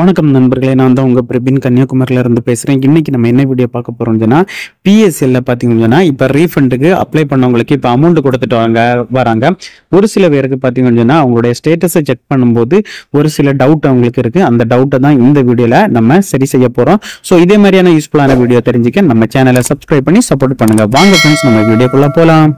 வணக்கம் நண்பர்களே, நான் தான் உங்க பிரபின் கன்னியாகுமரியில இருந்து பேசுறேன். இன்னைக்கு நம்ம என்ன வீடியோ பார்க்க போறோம்னா, பிஎஸ்எல்ல பாத்தீங்கன்னா இப்ப ரீஃபண்டுக்கு அப்ளை பண்ணவங்களுக்கு இப்ப அமௌண்ட் கொடுத்துட்டு வராங்க. ஒரு சில பேருக்கு பாத்தீங்கன்னா அவங்களுடைய ஸ்டேட்டஸை செக் பண்ணும்போது ஒரு சில டவுட் அவங்களுக்கு இருக்கு. அந்த டவுட்டை தான் இந்த வீடியோல நம்ம சரி செய்ய போறோம். ஸோ இதே மாதிரியான யூஸ்ஃபுல்லான வீடியோ தெரிஞ்சுக்க நம்ம சேனலை சப்ஸ்கிரைப் பண்ணி சப்போர்ட் பண்ணுங்க. வாங்க ஃப்ரெண்ட்ஸ், நம்ம வீடியோக்குள்ள போலாம்.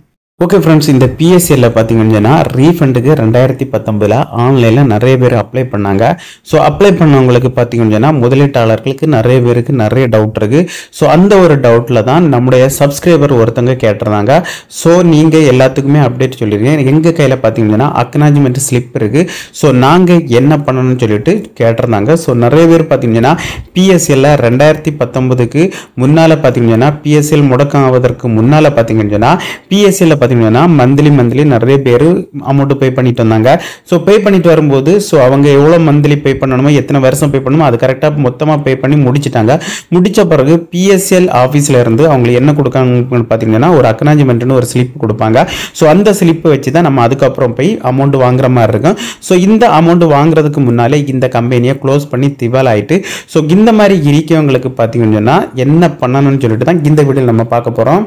ஓகே ஃப்ரெண்ட்ஸ், இந்த பிஎஸ்சியில் பார்த்தீங்கன்னா ரீஃபண்டுக்கு 2019 ஆன்லைனில் நிறைய பேர் அப்ளை பண்ணாங்க. ஸோ அப்ளை பண்ணவங்களுக்கு பார்த்தீங்கன்னா முதலீட்டாளர்களுக்கு நிறைய பேருக்கு நிறைய டவுட் இருக்குது. ஸோ அந்த ஒரு டவுட்டில் தான் நம்முடைய சப்ஸ்கிரைபர் ஒருத்தங்க கேட்டிருந்தாங்க. ஸோ நீங்கள் எல்லாத்துக்குமே அப்டேட் சொல்லியிருக்கீங்க. எங்கள் கையில் பார்த்தீங்கன்னா அக்னாலஜ்மெண்ட் ஸ்லிப் இருக்குது. ஸோ நாங்கள் என்ன பண்ணணும்னு சொல்லிட்டு கேட்டிருந்தாங்க. ஸோ நிறைய பேர் பார்த்தீங்கன்னா பிஎஸ்சியில் 2019க்கு முன்னால் பார்த்தீங்கன்னா பிஎஸ்சிஎல் முடக்கம் ஆவதற்கு முன்னால் பார்த்தீங்கன்னா பிஎஸ்சியில் பார்த்தீங்கன்னா மந்த்லி நிறைய பேர் அமௌண்ட் பே பண்ணிட்டு வந்தாங்க. ஸோ பே பண்ணிட்டு வரும்போது அவங்க எவ்வளோ மந்த்லி பே பண்ணணுமோ, எத்தனை வருஷம் பே பண்ணணுமோ அது கரெக்டாக மொத்தமாக பே பண்ணி முடிச்சிட்டாங்க. முடித்த பிறகு பிஎஸ்எல் ஆஃபீஸில் இருந்து அவங்க என்ன கொடுக்காங்கன்னு பார்த்தீங்கன்னா ஒரு அக்னாலஜ்மெண்ட்னு ஒரு ஸ்லிப் கொடுப்பாங்க. ஸோ அந்த ஸ்லிப்பை வச்சு தான் நம்ம அதுக்கப்புறம் போய் அமௌண்ட் வாங்குற மாதிரி இருக்கும். ஸோ இந்த அமௌண்ட் வாங்குறதுக்கு முன்னாலே இந்த கம்பெனியை க்ளோஸ் பண்ணி திவால் ஆகிட்டு, ஸோ இந்த மாதிரி இருக்கவங்களுக்கு பார்த்தீங்கன்னா என்ன பண்ணணும்னு சொல்லிட்டு தான் இந்த வீடியோவில் நம்ம பார்க்க போகிறோம்.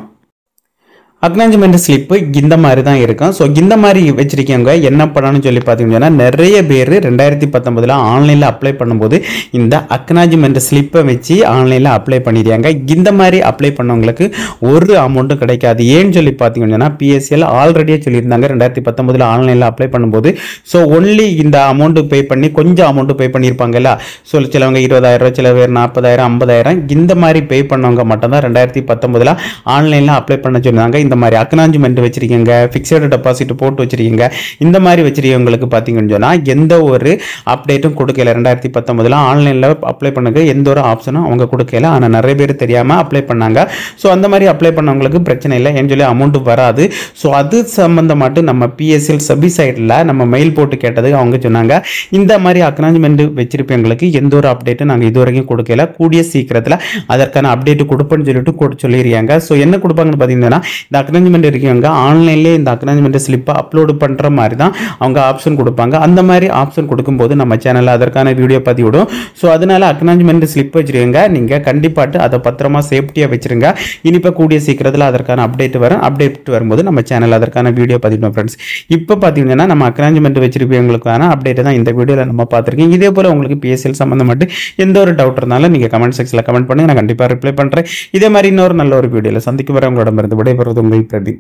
அக்னாலஜ்மெண்ட் ஸ்லிப்பு இந்த மாதிரி தான் இருக்கும். ஸோ இந்த மாதிரி வச்சிருக்கவங்க என்ன பண்ணணும்னு சொல்லி பார்த்தீங்கன்னா நிறைய பேர் 2019 ஆன்லைனில் அப்ளை பண்ணும்போது இந்த அக்னாலஜ்மெண்ட் ஸ்லிப்பை வச்சு ஆன்லைனில் அப்ளை பண்ணிடுறாங்க. இந்த மாதிரி அப்ளை பண்ணவங்களுக்கு ஒரு அமௌண்ட்டும் கிடைக்காது. ஏன்னு சொல்லி பார்த்தீங்கன்னா பிஎஸ்சிஎல் ஆல்ரெடியே சொல்லியிருந்தாங்க 2019 ஆன்லைனில் அப்ளை பண்ணும்போது. ஸோ ஒன்லி இந்த அமௌண்ட்டு பே பண்ணி கொஞ்சம் அமௌண்ட்டு பே பண்ணியிருப்பாங்கல்ல. ஸோ சிலவங்க 20,000, சில பேர் 40,000, 50,000 இந்த மாதிரி பே பண்ணவங்க மட்டும்தான் 2019 ஆன்லைனில் அப்ளை பண்ண சொல்லியிருந்தாங்க. இந்த மாதிரி அக்னாலஜ்மெண்ட் வச்சிருக்கீங்க, ஃபிக்ஸட் டெபாசிட் போட்டு வச்சிருக்கீங்க, இந்த மாதிரி வச்சிருக்கவங்களுக்கு பார்த்தீங்கன்னு சொன்னால் எந்த ஒரு அப்டேட்டும் கொடுக்கல. 2019 ஆன்லைனில் அப்ளை பண்ணது எந்த ஒரு ஆப்ஷனும் அவங்க கொடுக்கல. ஆனால் நிறைய பேர் தெரியாமல் அப்ளை பண்ணாங்க. ஸோ அந்த மாதிரி அப்ளை பண்ணவங்களுக்கு பிரச்சனை இல்லை, ஏன்னு சொல்லி அமௌண்ட் வராது. ஸோ அது சம்பந்தமாட்டு நம்ம பிஎஸ்எல் சபி சைடில் நம்ம மெயில் போட்டு கேட்டது அவங்க சொன்னாங்க, இந்த மாதிரி அக்னாலஜ்மெண்ட் வச்சிருப்பவங்களுக்கு எந்த ஒரு அப்டேட்டும் நாங்கள் இது வரைக்கும் கொடுக்கல, கூடிய சீக்கிரத்தில் அதற்கான அப்டேட் கொடுப்போன்னு சொல்லிட்டு சொல்லிடுறாங்க. ஸோ என்ன கொடுப்பாங்கன்னு பார்த்தீங்கன்னா இந்த அக்னாலஜ்மெண்ட் இருக்கவங்க ஆன்லைன்லேயே இந்த அக்னாலஜ்மெண்ட் ஸ்லிப்பை அப்லோடு பண்ணுற மாதிரி தான் அவங்க ஆப்ஷன் கொடுப்பாங்க. அந்த மாதிரி ஆப்ஷன் கொடுக்கும்போது நம்ம சேனலில் அதற்கான வீடியோ பதிவிடும். ஸோ அதனால அக்னாலஜ்மெண்ட் ஸ்லிப் வச்சுருக்கீங்க, நீங்கள் கண்டிப்பாட்டு அதை பத்திரமா சேஃப்டியாக வச்சுருங்க. இனிப்போ கூடிய சீக்கிரத்தில் அதற்கான அப்டேட் வரும். அப்டேட் வரும்போது நம்ம சேனல் அதற்கான வீடியோ பதிவிடும் ஃப்ரெண்ட்ஸ். இப்போ பார்த்தீங்கன்னா நம்ம அக்னாலஜ்மெண்ட் வச்சிருப்பவங்களுக்கான அப்டேட் தான் இந்த வீடியோவில் நம்ம பார்த்துருக்கோம். இதே போல் உங்களுக்கு பிஎஸ்எல் சம்மந்தப்பட்டு எந்த ஒரு டவுட் இருந்தாலும் நீங்கள் கமெண்ட் செக்ஷனில் கமெண்ட் பண்ணுங்கள், நான் கண்டிப்பாக ரிப்ளை பண்ணுறேன். இதே மாதிரி இன்னொரு நல்ல ஒரு வீடியோவில் சந்திக்க வர உங்களிடமிருந்து விடைபெறுவது உங்கள் பிரபி.